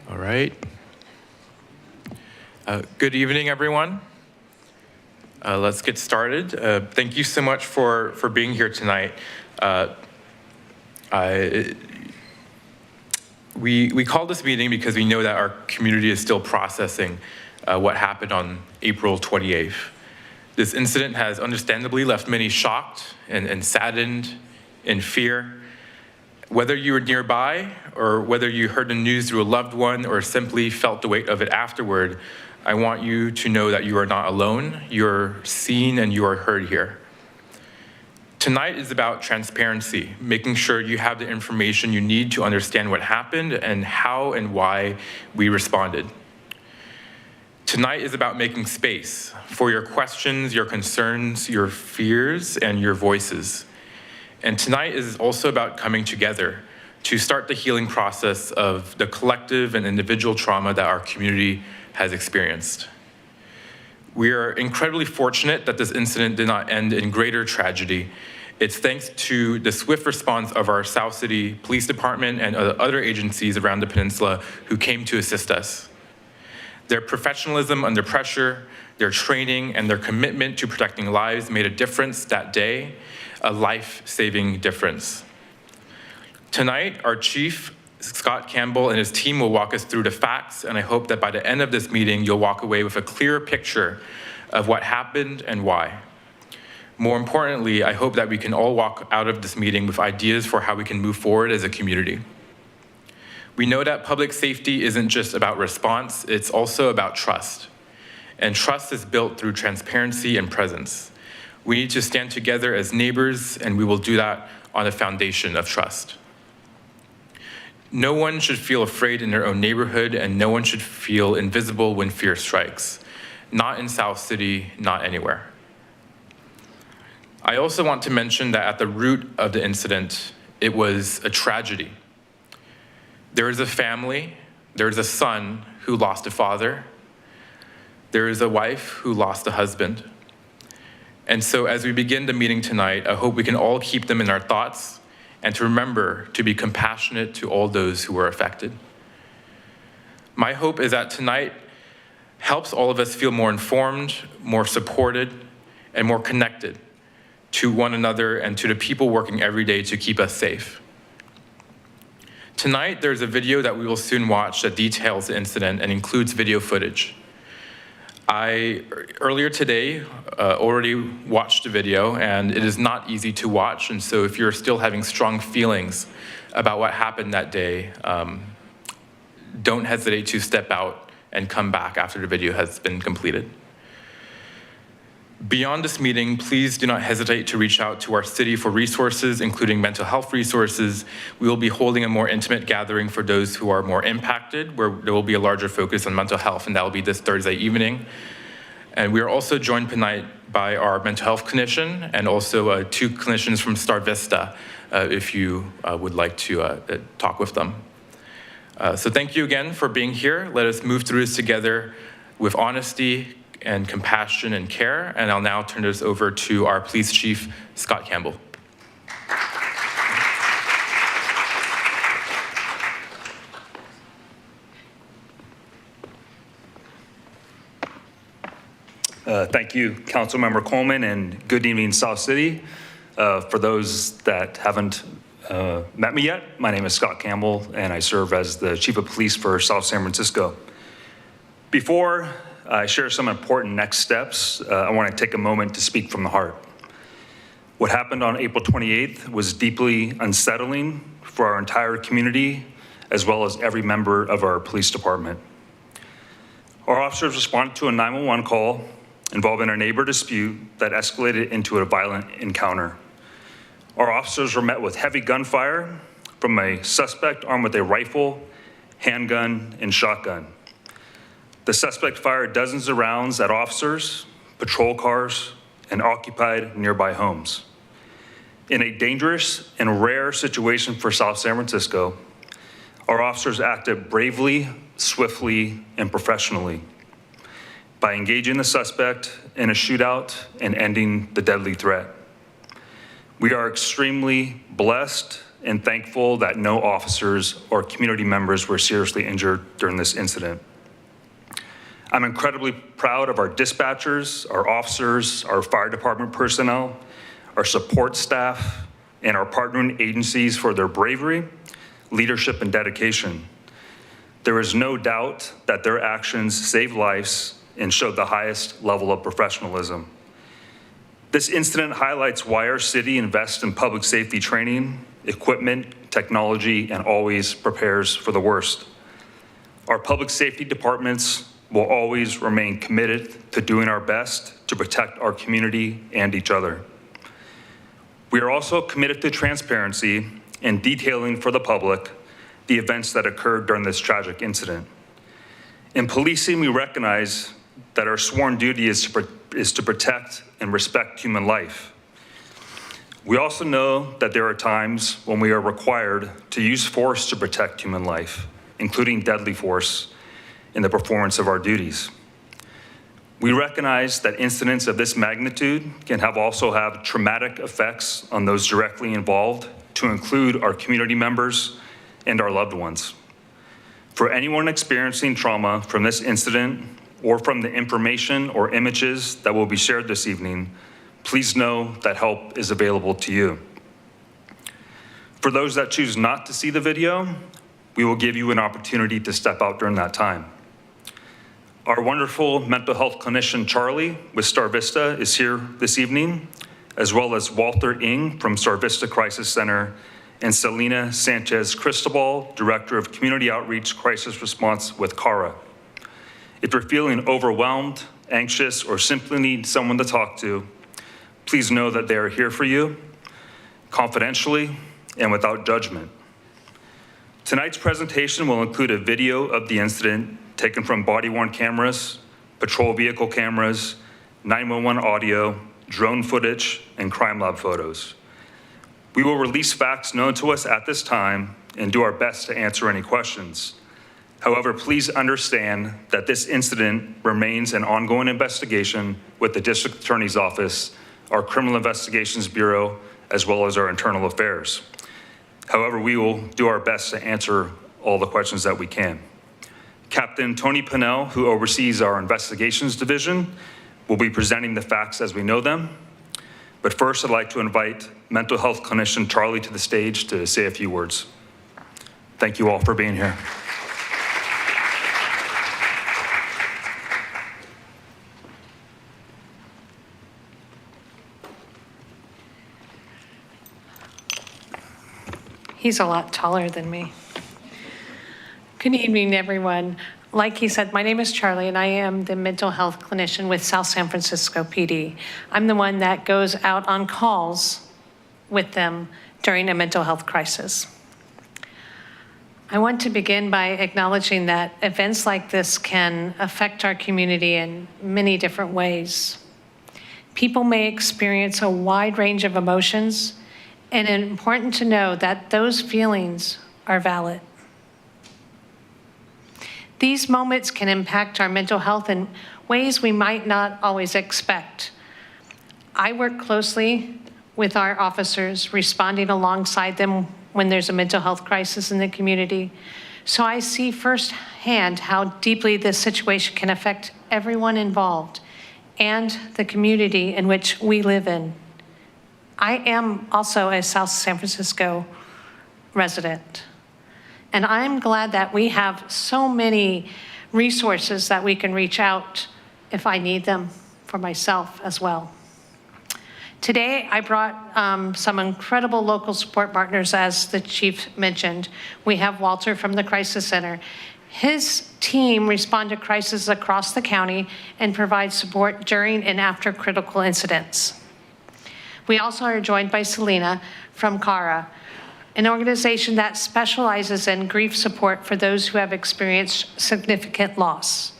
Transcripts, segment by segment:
All right. Good evening, everyone. Let's get started. Thank you so much for being here tonight. We call this meeting because we know that our community is still processing what happened on April 28th. This incident has understandably left many shocked and saddened in fear. Whether you were nearby or whether you heard the news through a loved one or simply felt the weight of it afterward, I want you to know that you are not alone. You're seen and you are heard here. Tonight is about transparency, making sure you have the information you need to understand what happened and how and why we responded. Tonight is about making space for your questions, your concerns, your fears, and your voices. And tonight is also about coming together to start the healing process of the collective and individual trauma that our community has experienced. We are incredibly fortunate that this incident did not end in greater tragedy. It's thanks to the swift response of our South City Police Department and other agencies around the peninsula who came to assist us. Their professionalism under pressure, their training, and their commitment to protecting lives made a difference that day, a life-saving difference. Tonight, our Chief, Scott Campbell, and his team will walk us through the facts, and I hope that by the end of this meeting, you'll walk away with a clearer picture of what happened and why. More importantly, I hope that we can all walk out of this meeting with ideas for how we can move forward as a community. We know that public safety isn't just about response, it's also about trust. And trust is built through transparency and presence. We need to stand together as neighbors, and we will do that on a foundation of trust. No one should feel afraid in their own neighborhood, and no one should feel invisible when fear strikes. Not in South City, not anywhere. I also want to mention that at the root of the incident, it was a tragedy. There is a family, there is a son who lost a father, there is a wife who lost a husband. And so as we begin the meeting tonight, I hope we can all keep them in our thoughts and to remember to be compassionate to all those who were affected. My hope is that tonight helps all of us feel more informed, more supported, and more connected to one another and to the people working every day to keep us safe. Tonight, there's a video that we will soon watch that details the incident and includes video footage. I, earlier today, already watched the video, and it is not easy to watch, and so if you're still having strong feelings about what happened that day, don't hesitate to step out and come back after the video has been completed. Beyond this meeting, please do not hesitate to reach out to our city for resources, including mental health resources. We will be holding a more intimate gathering for those who are more impacted, where there will be a larger focus on mental health, and that will be this Thursday evening. And we are also joined tonight by our mental health clinician and also 2 clinicians from Star Vista, if you would like to talk with them. So thank you again for being here. Let us move through this together with honesty and compassion and care. And I'll now turn this over to our police chief, Scott Campbell. Thank you, Councilmember Coleman, and good evening, South City. For those that haven't met me yet, my name is Scott Campbell, and I serve as the Chief of Police for South San Francisco. Before I share some important next steps, I want to take a moment to speak from the heart. What happened on April 28th was deeply unsettling for our entire community, as well as every member of our police department. Our officers responded to a 911 call involving a neighbor dispute that escalated into a violent encounter. Our officers were met with heavy gunfire from a suspect armed with a rifle, handgun, and shotgun. The suspect fired dozens of rounds at officers, patrol cars, and occupied nearby homes. In a dangerous and rare situation for South San Francisco, our officers acted bravely, swiftly, and professionally by engaging the suspect in a shootout and ending the deadly threat. We are extremely blessed and thankful that no officers or community members were seriously injured during this incident. I'm incredibly proud of our dispatchers, our officers, our fire department personnel, our support staff, and our partnering agencies for their bravery, leadership, and dedication. There is no doubt that their actions saved lives and showed the highest level of professionalism. This incident highlights why our city invests in public safety training, equipment, technology, and always prepares for the worst. Our public safety departments will always remain committed to doing our best to protect our community and each other. We are also committed to transparency and detailing for the public the events that occurred during this tragic incident. In policing, we recognize that our sworn duty is to protect and respect human life. We also know that there are times when we are required to use force to protect human life, including deadly force, in the performance of our duties. We recognize that incidents of this magnitude can also have traumatic effects on those directly involved, to include our community members and our loved ones. For anyone experiencing trauma from this incident or from the information or images that will be shared this evening, please know that help is available to you. For those that choose not to see the video, we will give you an opportunity to step out during that time. Our wonderful mental health clinician, Charlie, with Star Vista, is here this evening, as well as Walter Ng from Star Vista Crisis Center and Selena Sanchez Cristobal, Director of Community Outreach Crisis Response with CARA. If you're feeling overwhelmed, anxious, or simply need someone to talk to, please know that they are here for you, confidentially and without judgment. Tonight's presentation will include a video of the incident taken from body-worn cameras, patrol vehicle cameras, 911 audio, drone footage, and crime lab photos. We will release facts known to us at this time and do our best to answer any questions. However, please understand that this incident remains an ongoing investigation with the District Attorney's Office, our Criminal Investigations Bureau, as well as our internal affairs. However, we will do our best to answer all the questions that we can. Captain Tony Pinnell, who oversees our investigations division, will be presenting the facts as we know them. But first, I'd like to invite mental health clinician Charlie to the stage to say a few words. Thank you all for being here. He's a lot taller than me. Good evening, everyone. Like he said, my name is Charlie, and I am the mental health clinician with South San Francisco PD. I'm the one that goes out on calls with them during a mental health crisis. I want to begin by acknowledging that events like this can affect our community in many different ways. People may experience a wide range of emotions, and it's important to know that those feelings are valid. These moments can impact our mental health in ways we might not always expect. I work closely with our officers, responding alongside them when there's a mental health crisis in the community. So I see firsthand how deeply this situation can affect everyone involved and the community in which we live in. I am also a South San Francisco resident. And I'm glad that we have so many resources that we can reach out if I need them for myself as well. Today, I brought some incredible local support partners, as the chief mentioned. We have Walter from the Crisis Center. His team respond to crises across the county and provide support during and after critical incidents. We also are joined by Selena from CARA, an organization that specializes in grief support for those who have experienced significant loss.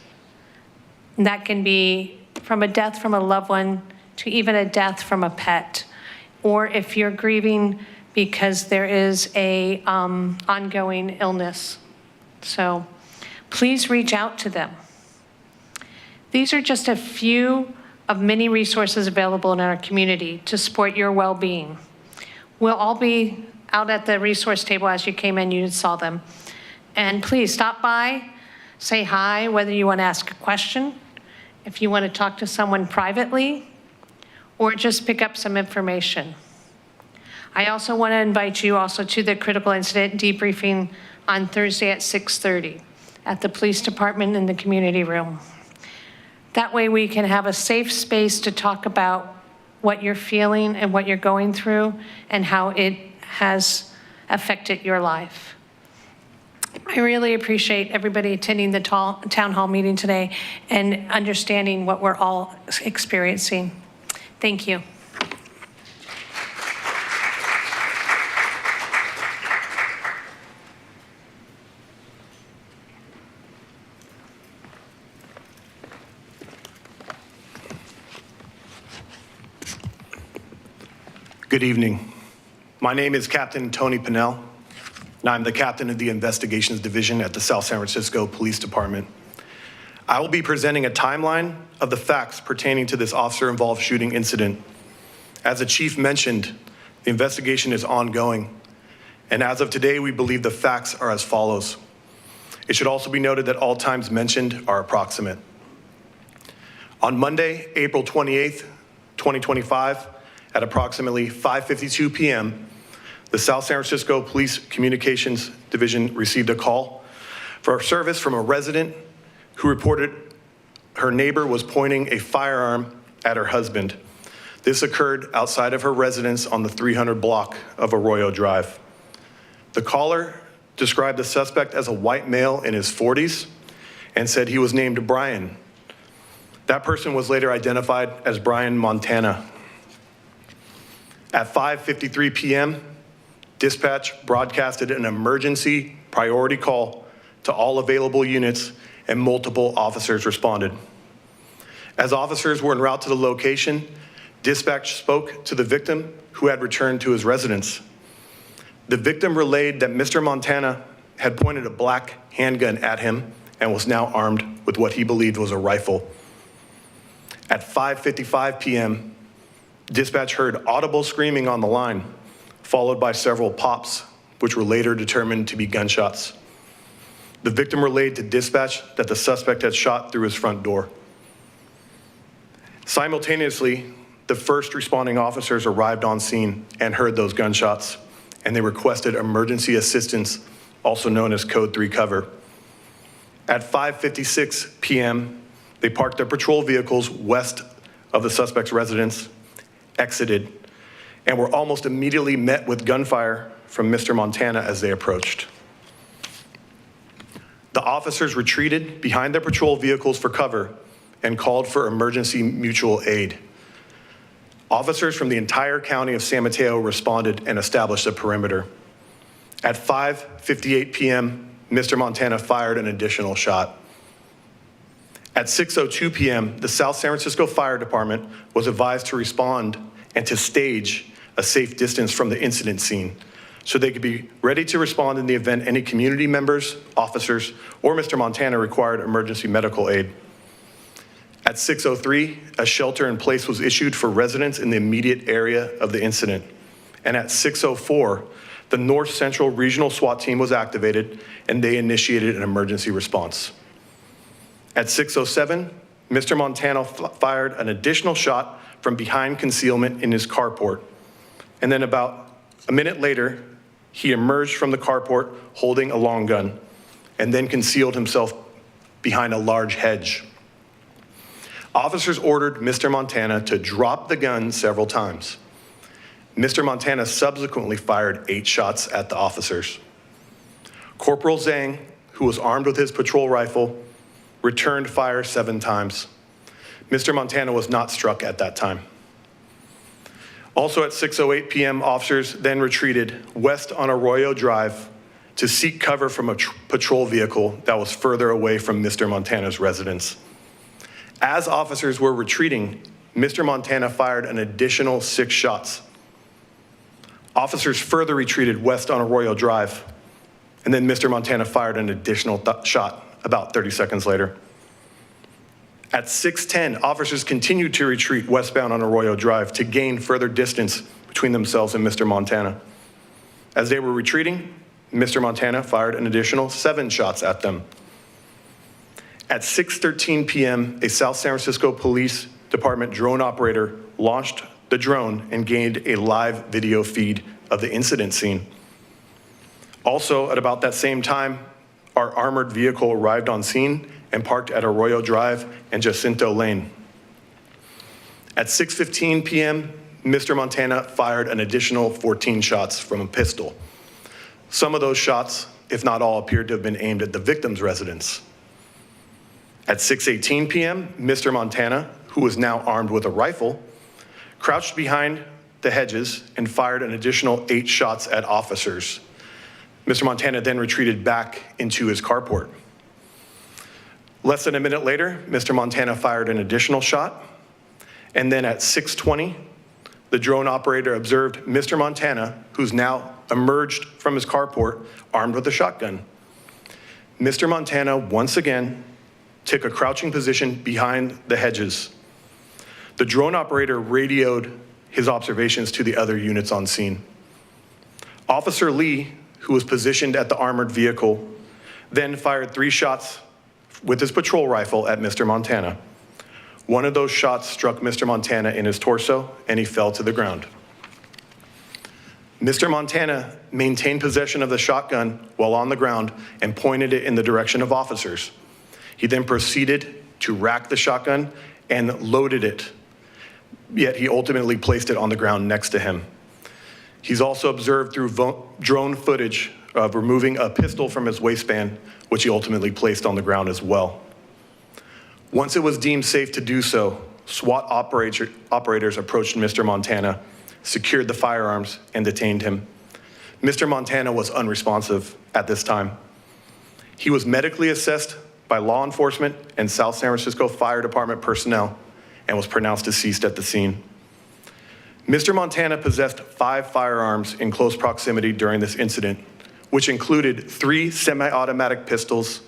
And that can be from a death from a loved one to even a death from a pet, or if you're grieving because there is a ongoing illness. So please reach out to them. These are just a few of many resources available in our community to support your well-being. We'll all be out at the resource table as you came in, you saw them. And please stop by, say hi, whether you want to ask a question, if you want to talk to someone privately, or just pick up some information. I also want to invite you also to the critical incident debriefing on Thursday at 6:30 at the police department in the community room. That way we can have a safe space to talk about what you're feeling and what you're going through and how it has affected your life. I really appreciate everybody attending the town hall meeting today and understanding what we're all experiencing. Thank you. Good evening. My name is Captain Tony Pinnell, and I'm the captain of the Investigations Division at the South San Francisco Police Department. I will be presenting a timeline of the facts pertaining to this officer-involved shooting incident. As the chief mentioned, the investigation is ongoing, and as of today, we believe the facts are as follows. It should also be noted that all times mentioned are approximate. On Monday, April 28th, 2025, at approximately 5:52 p.m., the South San Francisco Police Communications Division received a call for service from a resident who reported her neighbor was pointing a firearm at her husband. This occurred outside of her residence on the 300 block of Arroyo Drive. The caller described the suspect as a white male in his 40s and said he was named Brian. That person was later identified as Brian Montana. At 5:53 p.m., dispatch broadcasted an emergency priority call to all available units, and multiple officers responded. As officers were en route to the location, dispatch spoke to the victim who had returned to his residence. The victim relayed that Mr. Montana had pointed a black handgun at him and was now armed with what he believed was a rifle. At 5:55 p.m., dispatch heard audible screaming on the line, followed by several pops, which were later determined to be gunshots. The victim relayed to dispatch that the suspect had shot through his front door. Simultaneously, the first responding officers arrived on scene and heard those gunshots, and they requested emergency assistance, also known as Code 3 cover. At 5:56 p.m., they parked their patrol vehicles west of the suspect's residence, exited, and were almost immediately met with gunfire from Mr. Montana as they approached. The officers retreated behind their patrol vehicles for cover and called for emergency mutual aid. Officers from the entire county of San Mateo responded and established a perimeter. At 5:58 p.m., Mr. Montana fired an additional shot. At 6:02 p.m., the South San Francisco Fire Department was advised to respond and to stage a safe distance from the incident scene so they could be ready to respond in the event any community members, officers, or Mr. Montana required emergency medical aid. At 6:03, a shelter in place was issued for residents in the immediate area of the incident. And at 6:04, the North Central Regional SWAT team was activated and they initiated an emergency response. At 6:07, Mr. Montana fired an additional shot from behind concealment in his carport. And then about a minute later, he emerged from the carport holding a long gun and then concealed himself behind a large hedge. Officers ordered Mr. Montana to drop the gun several times. Mr. Montana subsequently fired 8 shots at the officers. Corporal Zhang, who was armed with his patrol rifle, returned fire 7 times. Mr. Montana was not struck at that time. Also at 6:08 p.m., officers then retreated west on Arroyo Drive to seek cover from a patrol vehicle that was further away from Mr. Montana's residence. As officers were retreating, Mr. Montana fired an additional 6 shots. Officers further retreated west on Arroyo Drive, and then Mr. Montana fired an additional shot about 30 seconds later. At 6:10, officers continued to retreat westbound on Arroyo Drive to gain further distance between themselves and Mr. Montana. As they were retreating, Mr. Montana fired an additional 7 shots at them. At 6:13 p.m., a South San Francisco Police Department drone operator launched the drone and gained a live video feed of the incident scene. Also, at about that same time, our armored vehicle arrived on scene and parked at Arroyo Drive and Jacinto Lane. At 6:15 p.m., Mr. Montana fired an additional 14 shots from a pistol. Some of those shots, if not all, appeared to have been aimed at the victim's residence. At 6:18 p.m., Mr. Montana, who was now armed with a rifle, crouched behind the hedges and fired an additional 8 shots at officers. Mr. Montana then retreated back into his carport. Less than a minute later, Mr. Montana fired an additional shot. And then at 6:20, the drone operator observed Mr. Montana, who's now emerged from his carport armed with a shotgun. Mr. Montana once again took a crouching position behind the hedges. The drone operator radioed his observations to the other units on scene. Officer Lee, who was positioned at the armored vehicle, then fired 3 shots with his patrol rifle at Mr. Montana. One of those shots struck Mr. Montana in his torso, and he fell to the ground. Mr. Montana maintained possession of the shotgun while on the ground and pointed it in the direction of officers. He then proceeded to rack the shotgun and loaded it, yet he ultimately placed it on the ground next to him. He's also observed through drone footage of removing a pistol from his waistband, which he ultimately placed on the ground as well. Once it was deemed safe to do so, SWAT operators approached Mr. Montana, secured the firearms, and detained him. Mr. Montana was unresponsive at this time. He was medically assessed by law enforcement and South San Francisco Fire Department personnel and was pronounced deceased at the scene. Mr. Montana possessed 5 firearms in close proximity during this incident, which included 3 semi-automatic pistols,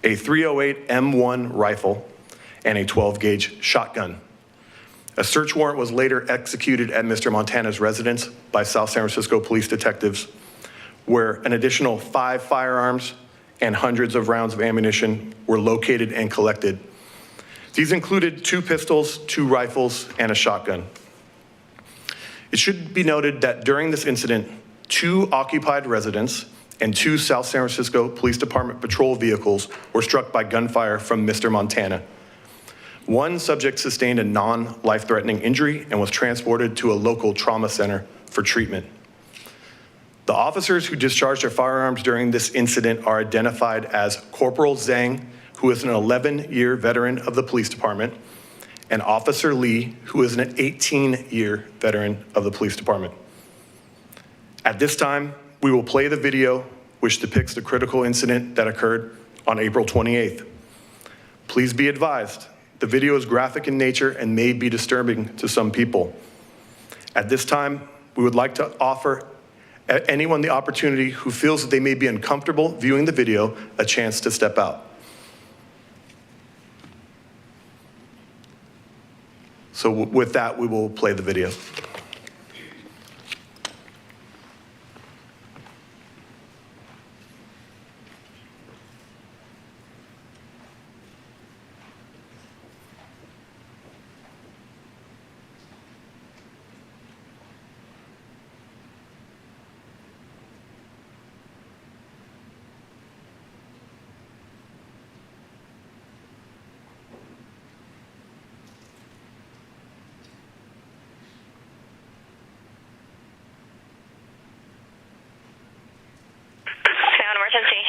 a .308 M1 rifle, and a 12-gauge shotgun. A search warrant was later executed at Mr. Montana's residence by South San Francisco police detectives, where an additional 5 firearms and hundreds of rounds of ammunition were located and collected. These included 2 pistols, 2 rifles, and a shotgun. It should be noted that during this incident, 2 occupied residents and 2 South San Francisco Police Department patrol vehicles were struck by gunfire from Mr. Montana. One subject sustained a non-life-threatening injury and was transported to a local trauma center for treatment. The officers who discharged their firearms during this incident are identified as Corporal Zhang, who is an 11-year veteran of the police department, and Officer Lee, who is an 18-year veteran of the police department. At this time, we will play the video which depicts the critical incident that occurred on April 28th. Please be advised, the video is graphic in nature and may be disturbing to some people. At this time, we would like to offer anyone the opportunity who feels that they may be uncomfortable viewing the video a chance to step out. So with that, we will play the video. Emergency.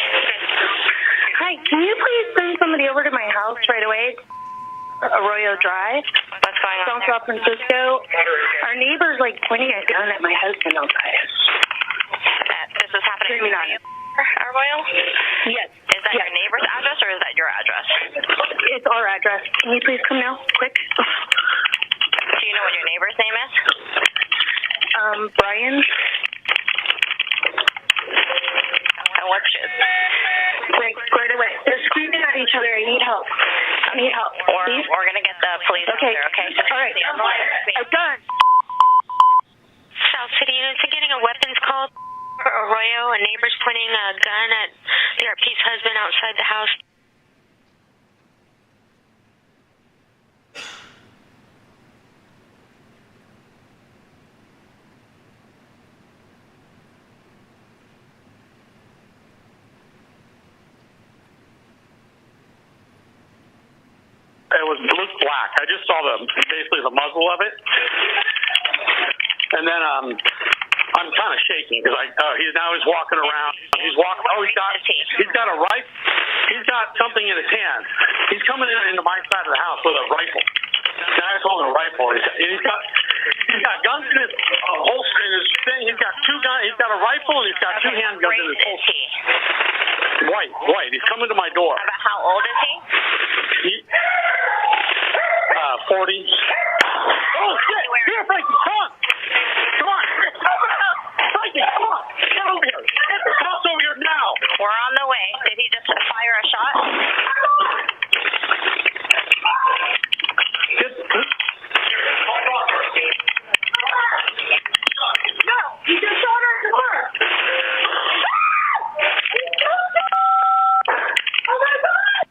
Hi, can you please send somebody over to my house right away? Arroyo Drive. What's going on South San Francisco. Our neighbor's like pointing a gun at my husband outside. This is happening in Arroyo? Yes. Is that your neighbor's address or is that your address? It's our address. Can you please come now, quick? Do you know what your neighbor's name is? Brian. And what's his? Like, squared away. They're screaming at each other. I need help. Please? We're going to get the police out there, okay? All right. A gun. South City units are getting a weapons call for Arroyo. A neighbor's pointing a gun at the RP's husband outside the house. It was blue black. I just saw basically the muzzle of it, and then I'm kind of shaking because he's walking around. He's walking. Oh, he's got a rifle. He's got something in his hand. He's coming into my side of the house with a rifle. Now he's holding a rifle. He's got guns in his holster in his thing. He's got 2 guns. He's got a rifle and he's got 2 handguns in his holster. White. He's coming to my door. About how old is he? 40. Oh, shit! Here, Frankie, come on! Come on! Frankie, come on! Get over here! Get the cops over here now! We're on the way. Did he just fire a shot? No! He just shot her in the car! Oh my God!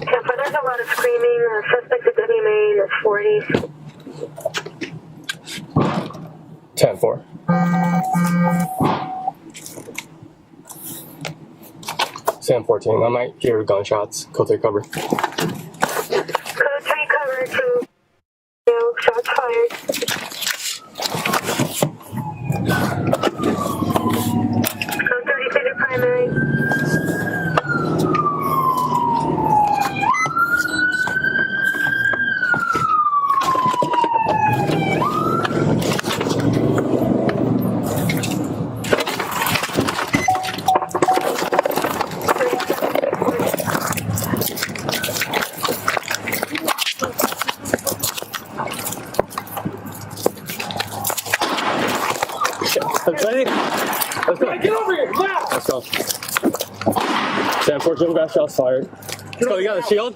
Yeah, but there's a lot of screaming. Suspect at W Main is 40. 10-4. Sam 14. I might hear gunshots. Go take cover. Code 3 cover to shots fired. Code 36 to primary. Ready? Let's go. Get over here now. Let's go. Sam 14 got shots fired. Let's go. You got a shield?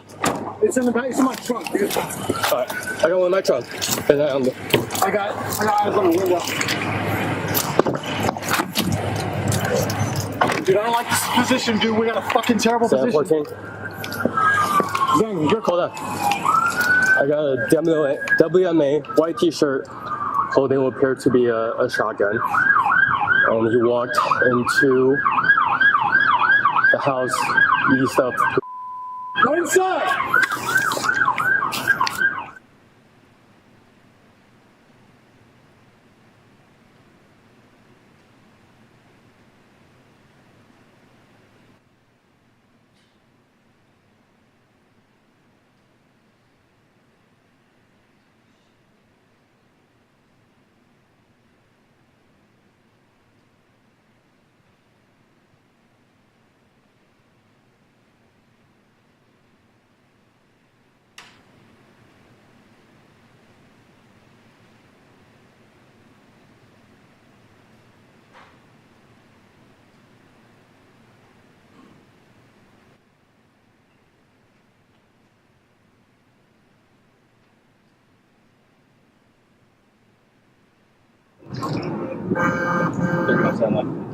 It's in the back. It's in my trunk, dude. Alright. I got one in my trunk. And I got eyes on the window. Dude, I don't like this position, dude. We got a fucking terrible Sam position. 14. Dang, you're Hold on. I got a WMA white t-shirt holding what appeared to be a shotgun. He walked into the house east of. Go inside!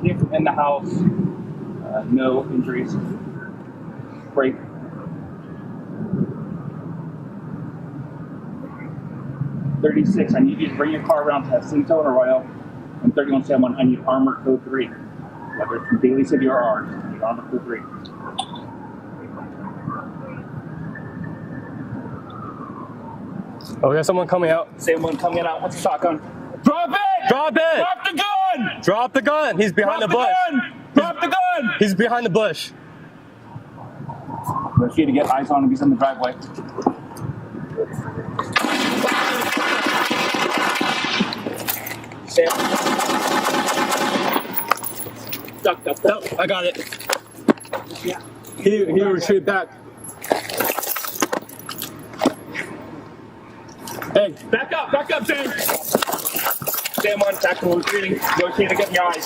Came from in the house, no injuries. Break. I need you to bring your car around to Jacinto and Arroyo. And 3171, I need armor code 3. Whether it's from Daly City or ours, I need armor code 3. Oh, we got someone coming out. Same one coming out. What's the shotgun? Drop it! Drop it! Drop the gun! Drop the gun! He's behind the bush. Drop the gun! He's behind the bush. Let's see to get eyes on him. He's in the driveway. Sam. Duck. No, I got it. Yeah. He retreated back. Hey, Back up, Sam. Sam 1, tactical retreating. Rotate to get in your eyes.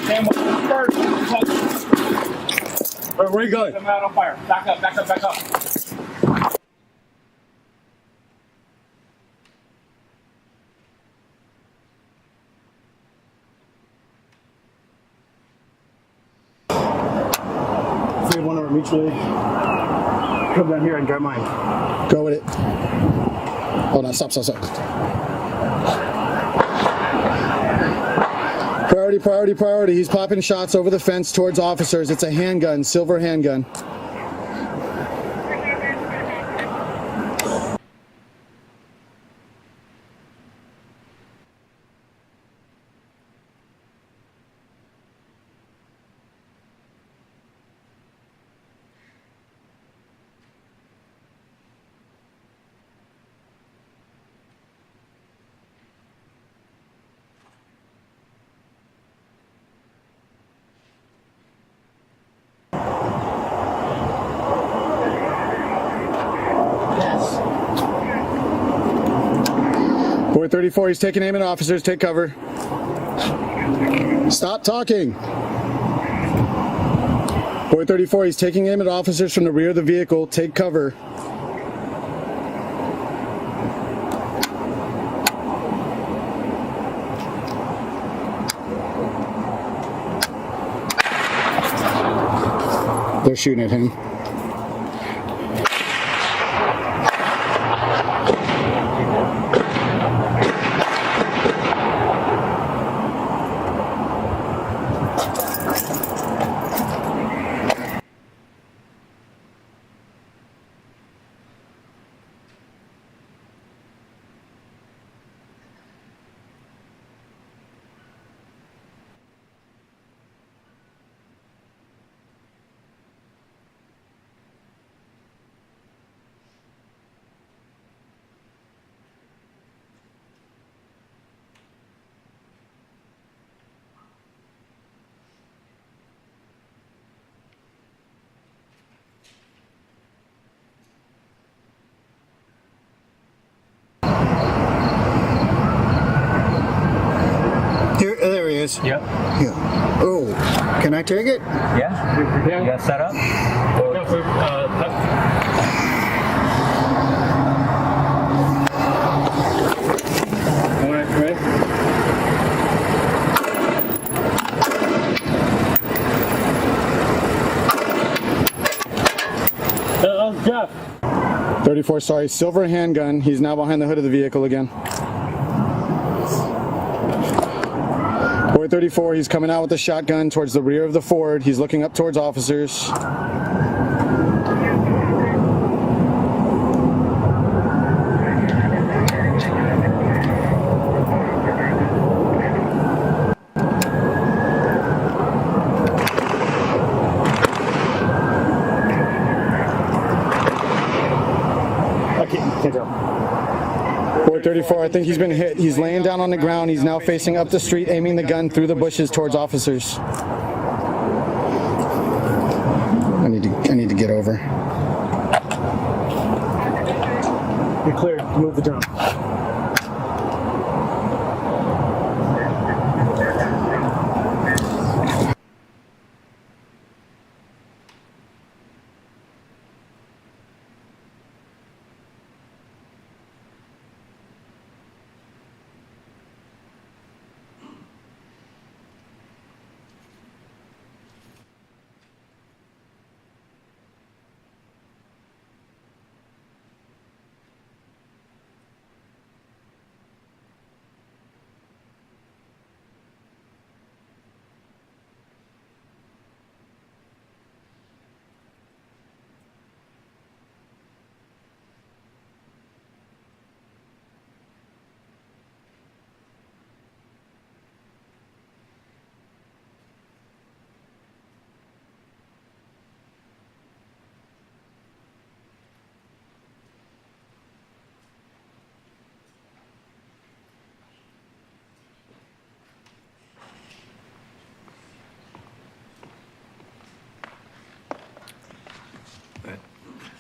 Sam 1, first. where are you going? I'm out on fire. Back up. If we want to mutually come down here and grab mine. Go with it. Hold on, stop. Priority. He's popping shots over the fence towards officers. It's a handgun, silver handgun. 434, he's taking aim at officers. Take cover. Stop talking. 434, he's taking aim at officers from the rear of the vehicle. Take cover. They're shooting at him. Here, there he is. Yep. Yeah. Oh, can I take it? Yeah. You got set up? All right, ready? Jeff. 34, sorry, silver handgun. He's now behind the hood of the vehicle again. 434, he's coming out with a shotgun towards the rear of the Ford. He's looking up towards officers. Can't tell. 434, I think he's been hit. He's laying down on the ground. He's now facing up the street, aiming the gun through the bushes towards officers. I need to get over. You're clear. Move the drum.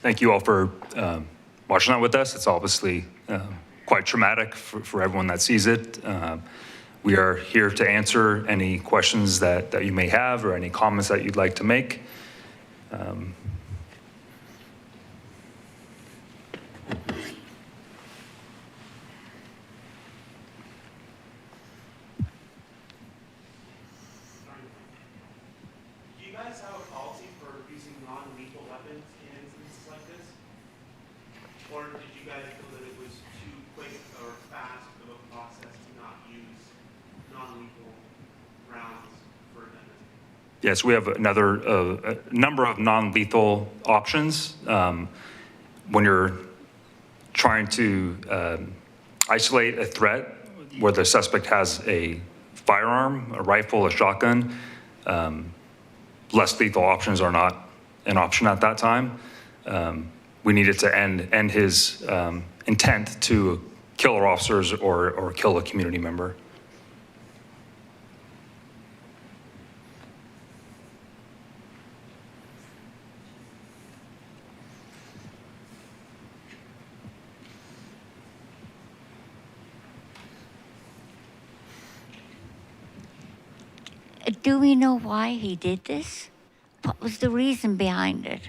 Thank you all for watching that with us. It's obviously quite traumatic for everyone that sees it. We are here to answer any questions that you may have or any comments that you'd like to make. Do you guys have a policy for using non-lethal weapons in instances like this? Or did you guys feel that it was too quick or fast of a process to not use non-lethal rounds for a gun? Yes, we have a number of non-lethal options. When you're trying to isolate a threat where the suspect has a firearm, a rifle, a shotgun, less lethal options are not an option at that time. We needed to end his intent to kill our officers or kill a community member. Do we know why he did this? What was the reason behind it?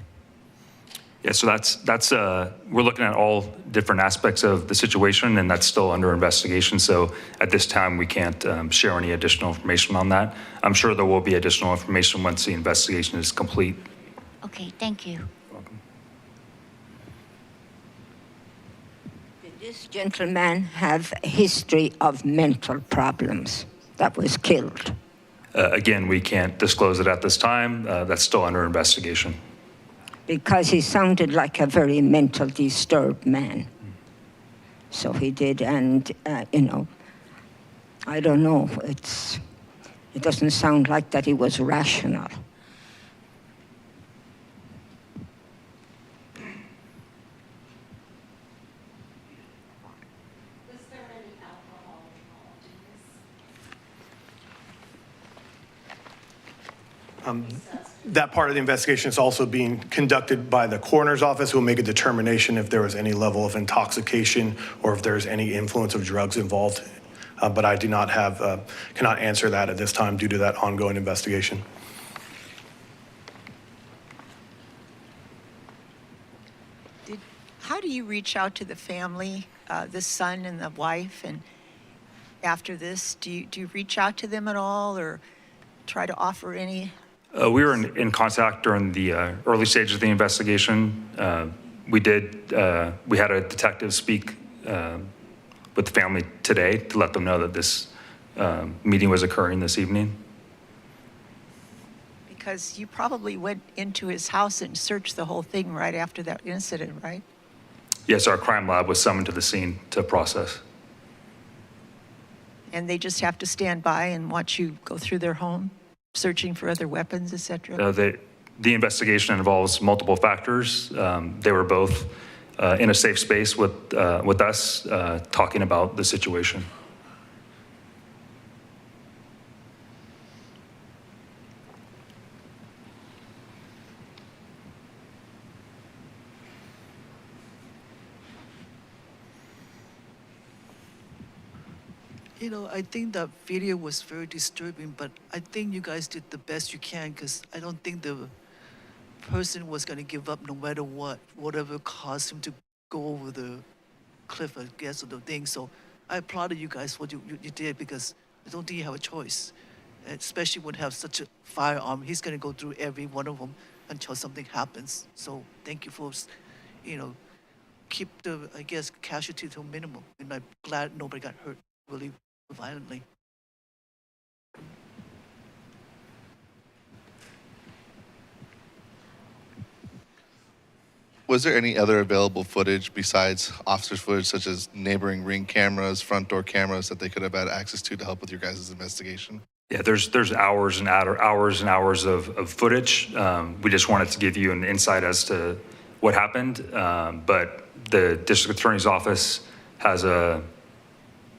Yeah, so that's we're looking at all different aspects of the situation, and that's still under investigation. So at this time, we can't share any additional information on that. I'm sure there will be additional information once the investigation is complete. Okay, thank you. Did this gentleman have a history of mental problems that was killed? Again, we can't disclose it at this time. That's still under investigation. Because he sounded like a very mental disturbed man. So he did, and you know, I don't know, it doesn't sound like that he was rational. That part of the investigation is also being conducted by the coroner's office, who will make a determination if there was any level of intoxication or if there's any influence of drugs involved. But I do not have, cannot answer that at this time due to that ongoing investigation. How do you reach out to the family, the son and the wife, and after this, do you reach out to them at all or try to offer any? We were in contact during the early stages of the investigation. We had a detective speak with the family today to let them know that this meeting was occurring this evening. Because you probably went into his house and searched the whole thing right after that incident, right? Yes, our crime lab was summoned to the scene to process. And they just have to stand by and watch you go through their home, searching for other weapons, et cetera? The investigation involves multiple factors. They were both in a safe space with us, talking about the situation. You know, I think that video was very disturbing, but I think you guys did the best you can, because I don't think the person was going to give up no matter what, whatever caused him to go over the cliff, I guess, or the thing. So I applauded you guys for what you did, because I don't think you have a choice, especially when you have such a firearm. He's going to go through every one of them until something happens. So thank you for, you know, keep the, I guess, casualty to a minimum. And I'm glad nobody got hurt really violently. Was there any other available footage besides officers' footage, such as neighboring ring cameras, front door cameras, that they could have had access to help with your guys' investigation? Yeah, there's hours and hours of footage. We just wanted to give you an insight as to what happened. But the district attorney's office has a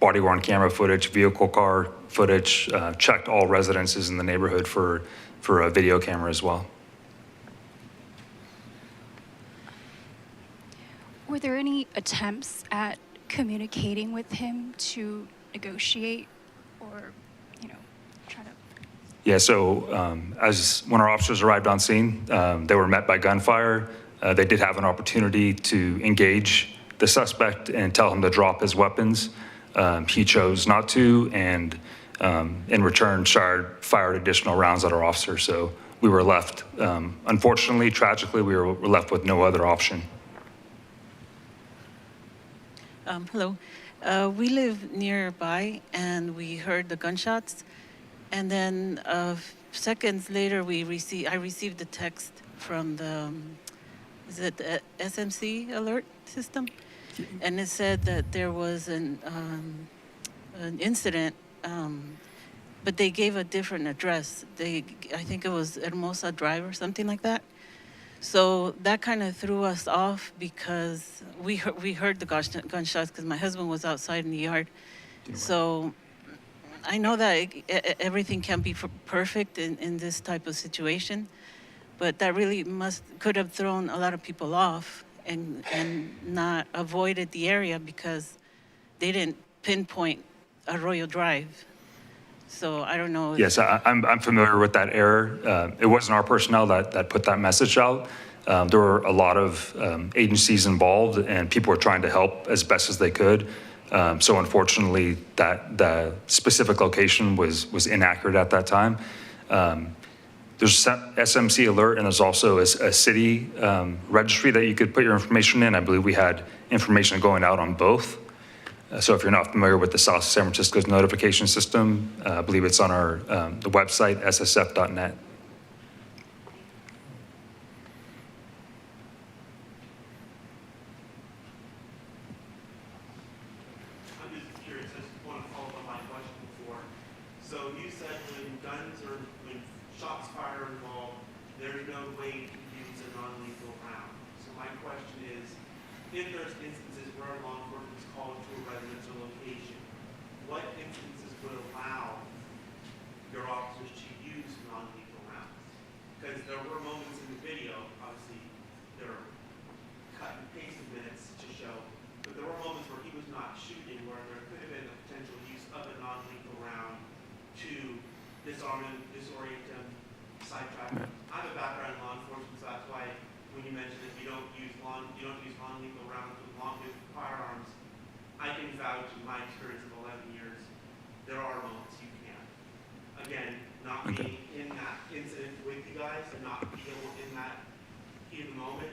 body-worn camera footage, vehicle car footage, checked all residences in the neighborhood for a video camera as well. Were there any attempts at communicating with him to negotiate or, you know, try to? Yeah, so when our officers arrived on scene, they were met by gunfire. They did have an opportunity to engage the suspect and tell him to drop his weapons. He chose not to, and in return fired additional rounds at our officers. So we were left, unfortunately, tragically, we were left with no other option. Hello. We live nearby, and we heard the gunshots. And then seconds later, I received a text from the, is it the SMC alert system? And it said that there was an incident, but they gave a different address. I think it was Hermosa Drive or something like that. So that kind of threw us off, because we heard the gunshots because my husband was outside in the yard. So I know that everything can't be perfect in this type of situation, but that really could have thrown a lot of people off and not avoided the area, because they didn't pinpoint Arroyo Drive. So I don't know. Yes, I'm familiar with that error. It wasn't our personnel that put that message out. There were a lot of agencies involved, and people were trying to help as best as they could. So unfortunately, the specific location was inaccurate at that time. There's SMC alert, and there's also a city registry that you could put your information in. I believe we had information going out on both. So if you're not familiar with the South San Francisco's notification system, I believe it's on our the website, ssf.net. I'm just curious, I just want to follow up on my question before. So you said when shots fired are involved, there's no way to use a non-lethal round. So my question is, if there's instances where law enforcement is called to a residential location, what instances would allow your officers to use non-lethal rounds? Because there were moments in the video, obviously, there are cut and paste minutes to show, but there were moments where he was not shooting, where there could have been the potential use of a non-lethal round to disarm him, disorient him, sidetrack him. I have a background in law enforcement, so that's why when you mentioned that you don't use non-lethal rounds with firearms, I can vouch in my experience of 11 years, there are moments you can. Again, not being in that incident with you guys and not being in that heat of the moment,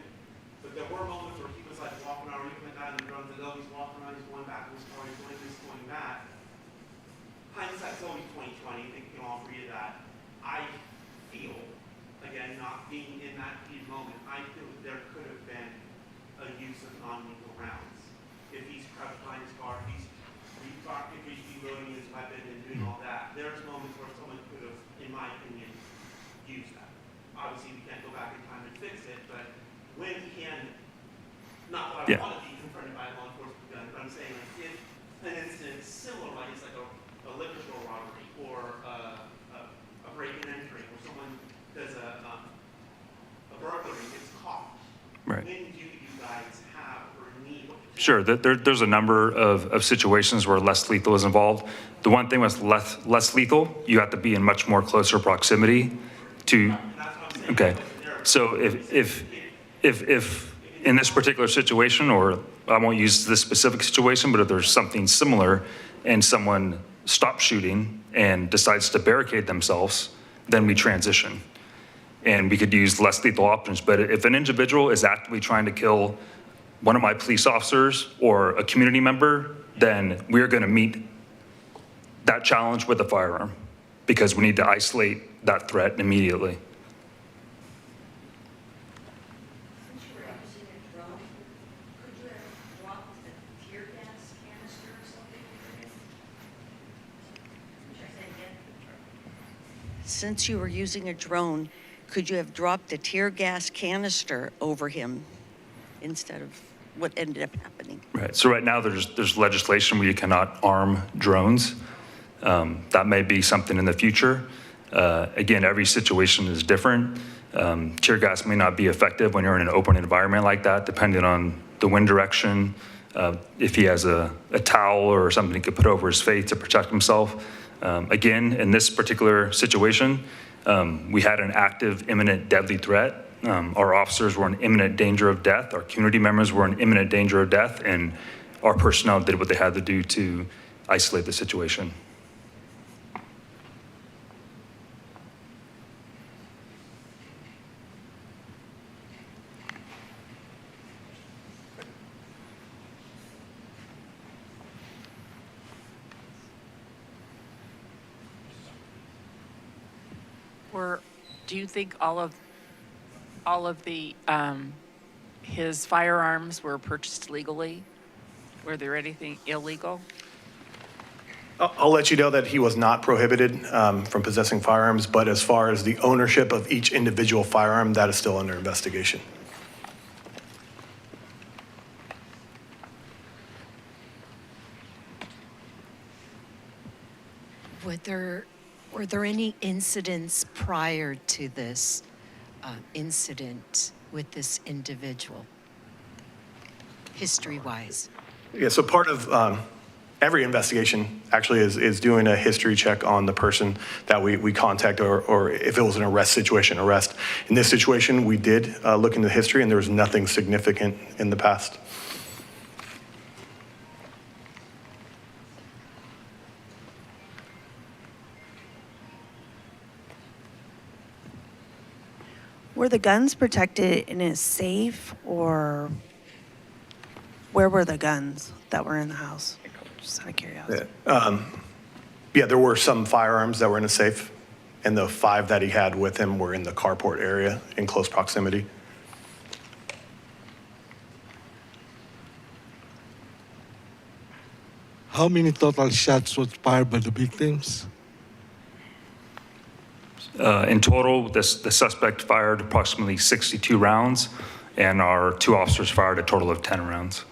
but there were moments where he was like walking around, even the guy in the drone said, oh, he's walking around, he's going back in his car, he's going this, going back. Hindsight's always 20/20, I think we can all agree to that. I feel, again, not being in that heat moment, I feel that there could have been a use of non-lethal rounds. If he's crouched behind his car, if he's reloading his weapon and doing all that, there's moments where someone could have, in my opinion, used that. Obviously, we can't go back in time and fix it, but when can, not that I want to be confronted by a law enforcement gun, but I'm saying like if an incident similar, like it's like a liquor store robbery or a break and entry, or someone does a burglary and gets caught. Right. When do you guys have or need? Sure, there's a number of situations where less lethal is involved. The one thing with less lethal, you have to be in much more closer proximity to, okay. So if in this particular situation, or I won't use this specific situation, but if there's something similar and someone stops shooting and decides to barricade themselves, then we transition. And we could use less lethal options. But if an individual is actively trying to kill one of my police officers or a community member, then we're going to meet that challenge with a firearm because we need to isolate that threat immediately. Since you were using a drone, could you have dropped a tear gas canister or something over him? Which I said again. Since you were using a drone, could you have dropped a tear gas canister over him instead of what ended up happening? Right. So right now there's legislation where you cannot arm drones. That may be something in the future. Again, every situation is different. Tear gas may not be effective when you're in an open environment like that, depending on the wind direction. If he has a towel or something he could put over his face to protect himself. Again, in this particular situation, we had an active, imminent, deadly threat. Our officers were in imminent danger of death. Our community members were in imminent danger of death, and our personnel did what they had to do to isolate the situation. Do you think all of the his firearms were purchased legally? Were there anything illegal? I'll let you know that he was not prohibited from possessing firearms, but as far as the ownership of each individual firearm, that is still under investigation. Were there any incidents prior to this incident with this individual, history-wise? Yeah, so part of every investigation actually is doing a history check on the person that we contact, or if it was an arrest situation, arrest. In this situation, we did look into history, and there was nothing significant in the past. Were the guns protected in a safe, or where were the guns that were in the house? Just out of curiosity. Yeah, there were some firearms that were in a safe, and the 5 that he had with him were in the carport area in close proximity. How many total shots was fired by the victims? In total, the suspect fired approximately 62 rounds, and our 2 officers fired a total of 10 rounds.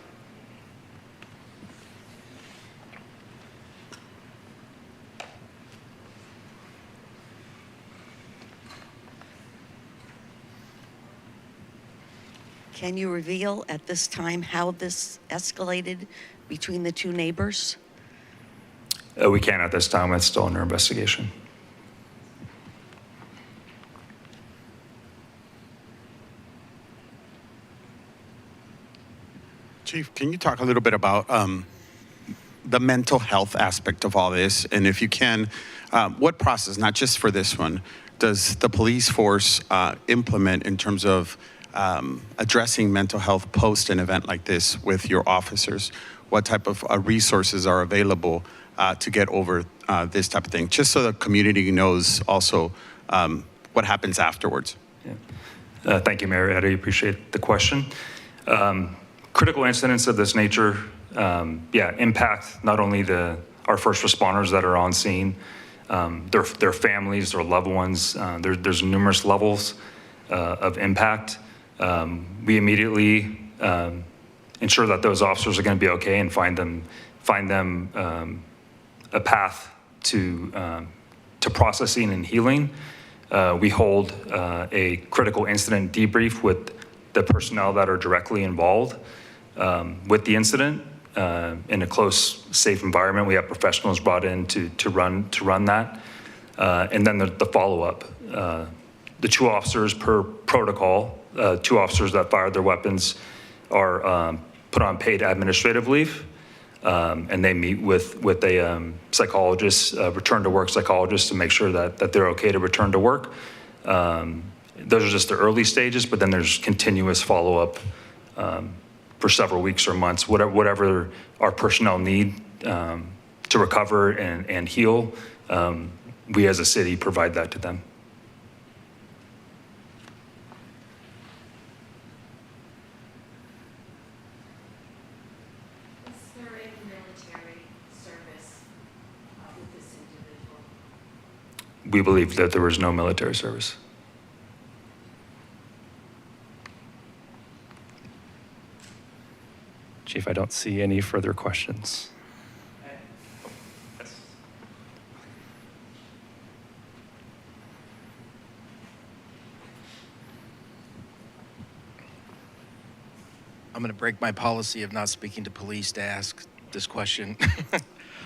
Can you reveal at this time how this escalated between the 2 neighbors? We can't at this time. It's still under investigation. Chief, can you talk a little bit about the mental health aspect of all this? And if you can, what process, not just for this one, does the police force implement in terms of addressing mental health post an event like this with your officers? What type of resources are available to get over this type of thing? Just so the community knows also what happens afterwards. Yeah. Thank you, Mayor. I appreciate the question. Critical incidents of this nature, impact not only our first responders that are on scene, their families, their loved ones. There's numerous levels of impact. We immediately ensure that those officers are going to be okay and find them a path to processing and healing. We hold a critical incident debrief with the personnel that are directly involved with the incident in a close, safe environment. We have professionals brought in to run that, and then the follow-up. The 2 officers per protocol, 2 officers that fired their weapons are put on paid administrative leave, and they meet with a psychologist, return to work psychologist, to make sure that they're okay to return to work. Those are just the early stages, but then there's continuous follow-up for several weeks or months, whatever our personnel need to recover and heal. We as a city provide that to them. Is there any military service with this individual? We believe that there was no military service. Chief, I don't see any further questions. I'm going to break my policy of not speaking to police to ask this question.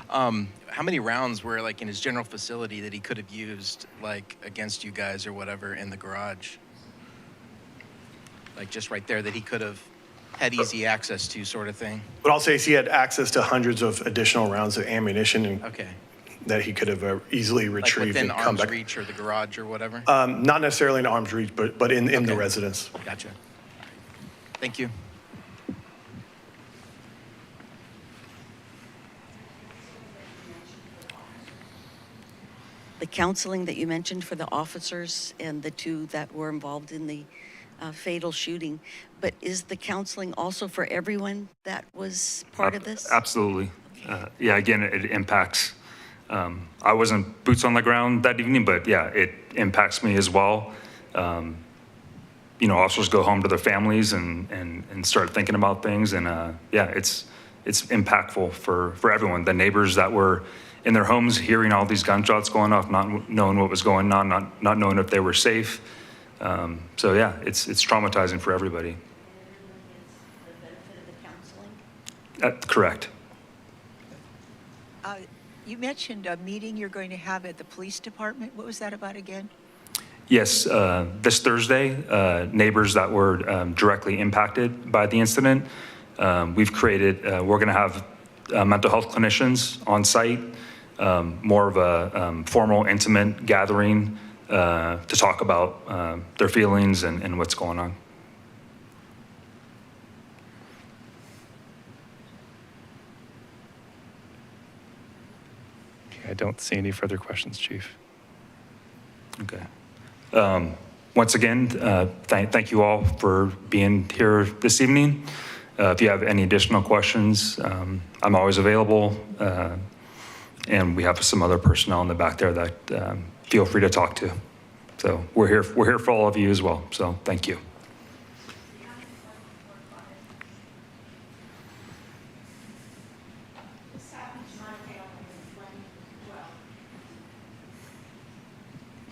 How many rounds were like in his general facility that he could have used like against you guys or whatever in the garage? Like just right there that he could have had easy access to, sort of thing? But I'll say he had access to hundreds of additional rounds of ammunition, and that he could have easily retrieved like within and come arm's back. reach or the garage or whatever? Not necessarily in arm's reach, but in the residence. Gotcha. Thank you. The counseling that you mentioned for the officers and the 2 that were involved in the fatal shooting, but is the counseling also for everyone that was part of this? Absolutely. Again, it impacts. I wasn't boots on the ground that evening, but it impacts me as well. Officers go home to their families and start thinking about things, and it's impactful for everyone. The neighbors that were in their homes hearing all these gunshots going off, not knowing what was going on, not knowing if they were safe. It's traumatizing for everybody. The benefit of the counseling? Correct. You mentioned a meeting you're going to have at the police department. What was that about again? Yes, this Thursday, neighbors that were directly impacted by the incident, we've created, we're going to have mental health clinicians on site, more of a formal, intimate gathering to talk about their feelings and what's going on. I don't see any further questions, Chief. Okay. Once again, thank you all for being here this evening. If you have any additional questions, I'm always available. And we have some other personnel in the back there that feel free to talk to. So we're here for all of you as well. So thank you.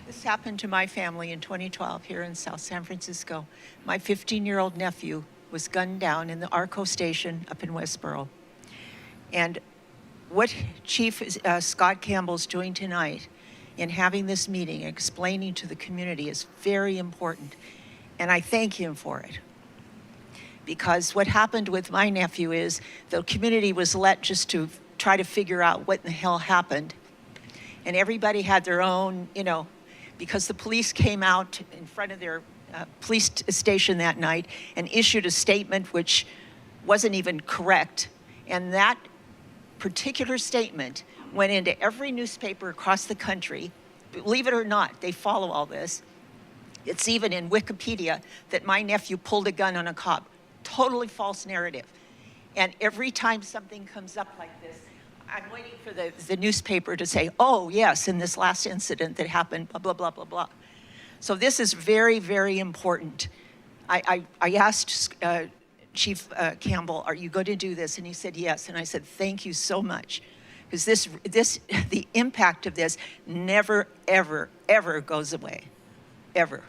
This happened to my family in 2012 here in South San Francisco. My 15-year-old nephew was gunned down in the Arco station up in Westboro. And what Chief Scott Campbell's doing tonight in having this meeting and explaining to the community is very important. And I thank him for it. Because what happened with my nephew is the community was let just to try to figure out what in the hell happened. And everybody had their own, because the police came out in front of their police station that night and issued a statement which wasn't even correct. And that particular statement went into every newspaper across the country. Believe it or not, they follow all this. It's even in Wikipedia that my nephew pulled a gun on a cop. Totally false narrative. And every time something comes up like this, I'm waiting for the newspaper to say, oh, yes, in this last incident that happened, blah, blah, blah, blah, blah. So this is very, very important. I asked Chief Campbell, are you going to do this? And he said, yes. And I said, thank you so much. Because the impact of this never, ever, ever goes away. Ever.